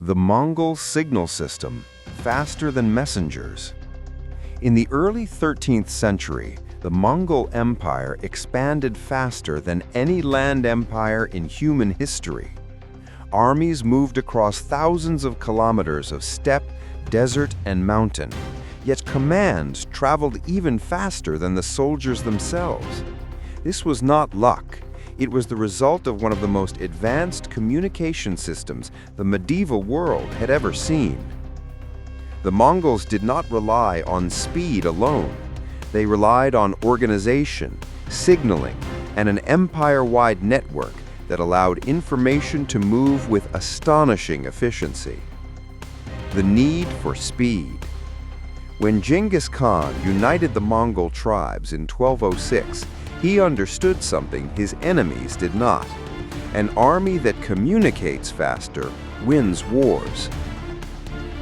The Mongol signal system, faster than messengers. In the early 13th century, the Mongol Empire expanded faster than any land empire in human history. Armies moved across thousands of kilometers of steppe, desert, and mountain, yet commands traveled even faster than the soldiers themselves. This was not luck. It was the result of one of the most advanced communication systems the medieval world had ever seen. The Mongols did not rely on speed alone. They relied on organization, signaling, and an empire-wide network that allowed information to move with astonishing efficiency. The need for speed. When Genghis Khan united the Mongol tribes in 1206, he understood something his enemies did not. An army that communicates faster wins wars.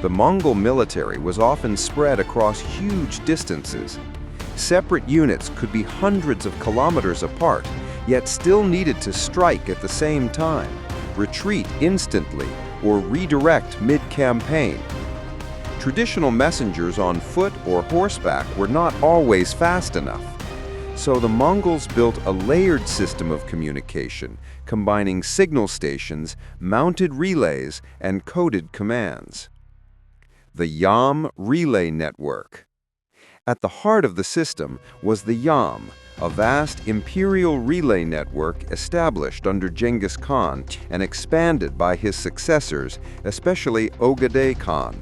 The Mongol military was often spread across huge distances. Separate units could be hundreds of kilometers apart, yet still needed to strike at the same time, retreat instantly, or redirect mid-campaign. Traditional messengers on foot or horseback were not always fast enough. So the Mongols built a layered system of communication, combining signal stations, mounted relays, and coded commands. The Yam Relay Network. At the heart of the system was the Yam, a vast imperial relay network established under Genghis Khan and expanded by his successors, especially Ogedei Khan.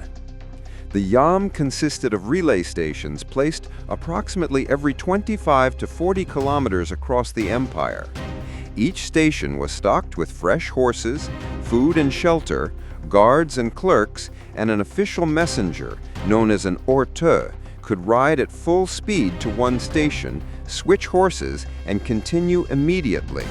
The Yam consisted of relay stations placed approximately every 25 to 40 kilometers across the empire. Each station was stocked with fresh horses, food and shelter, guards and clerks, and an official messenger, known as an orteux, could ride at full speed to one station, switch horses, and continue immediately.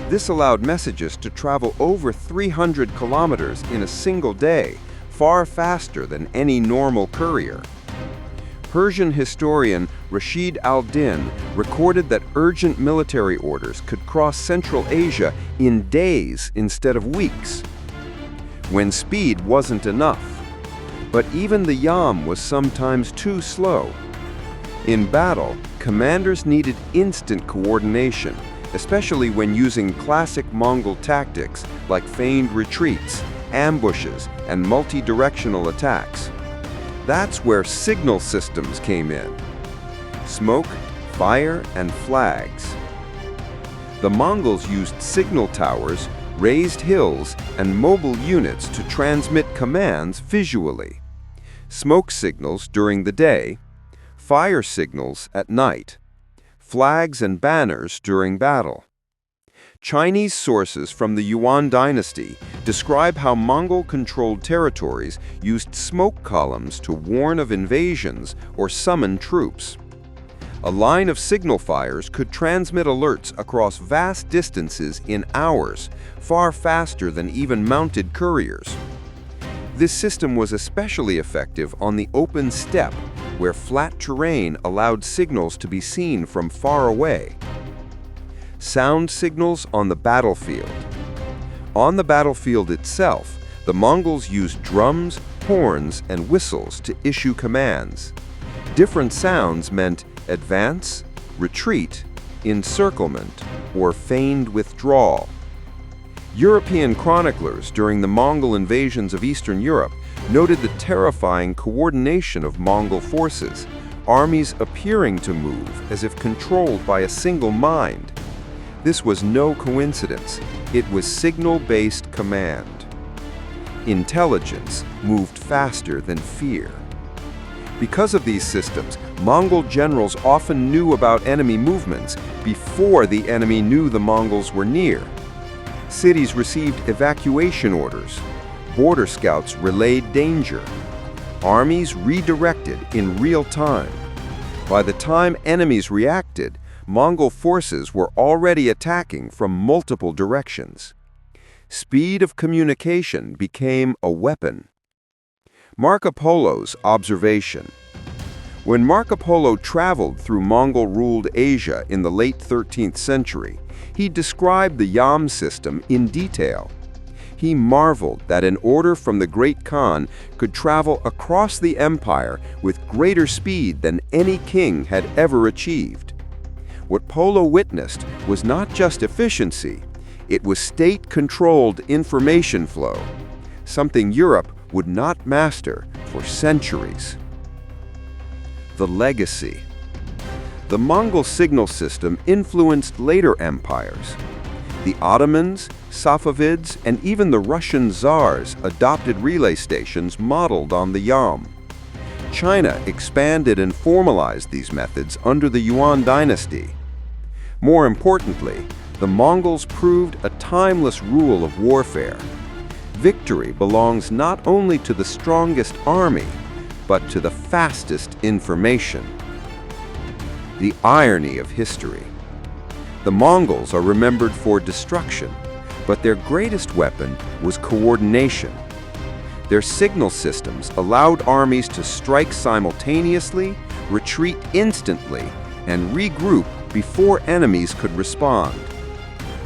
This allowed messages to travel over 300 kilometers in a single day, far faster than any normal courier. Persian historian Rashid al-Din recorded that urgent military orders could cross Central Asia in days instead of weeks, when speed wasn't enough. But even the Yam was sometimes too slow. In battle, commanders needed instant coordination, especially when using classic Mongol tactics like feigned retreats, ambushes, and multi-directional attacks. That's where signal systems came in. Smoke, fire, and flags. The Mongols used signal towers, raised hills, and mobile units to transmit commands visually. Smoke signals during the day, fire signals at night, flags and banners during battle. Chinese sources from the Yuan dynasty describe how Mongol-controlled territories used smoke columns to warn of invasions or summon troops. A line of signal fires could transmit alerts across vast distances in hours, far faster than even mounted couriers. This system was especially effective on the open steppe, where flat terrain allowed signals to be seen from far away. Sound signals on the battlefield. On the battlefield itself, the Mongols used drums, horns, and whistles to issue commands. Different sounds meant advance, retreat, encirclement, or feigned withdrawal. European chroniclers during the Mongol invasions of Eastern Europe noted the terrifying coordination of Mongol forces, armies appearing to move as if controlled by a single mind. This was no coincidence. It was signal-based command. Intelligence moved faster than fear. Because of these systems, Mongol generals often knew about enemy movements before the enemy knew the Mongols were near. Cities received evacuation orders. Border scouts relayed danger. Armies redirected in real time. By the time enemies reacted, Mongol forces were already attacking from multiple directions. Speed of communication became a weapon. Marco Polo's observation. When Marco Polo traveled through Mongol-ruled Asia in the late 13th century, he described the Yam system in detail. He marveled that an order from the great Khan could travel across the empire with greater speed than any king had ever achieved. What Polo witnessed was not just efficiency, it was state-controlled information flow, something Europe would not master for centuries. The legacy. The Mongol signal system influenced later empires. The Ottomans, Safavids, and even the Russian Tsars adopted relay stations modeled on the Yam. China expanded and formalized these methods under the Yuan dynasty. More importantly, the Mongols proved a timeless rule of warfare. Victory belongs not only to the strongest army, but to the fastest information. The irony of history. The Mongols are remembered for destruction, but their greatest weapon was coordination. Their signal systems allowed armies to strike simultaneously, retreat instantly, and regroup before enemies could respond.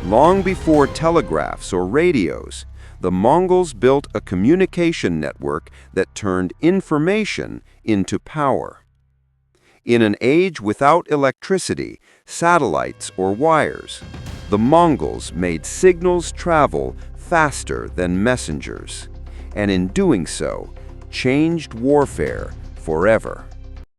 Long before telegraphs or radios, the Mongols built a communication network that turned information into power. In an age without electricity, satellites, or wires, the Mongols made signals travel faster than messengers, and in doing so, changed warfare forever.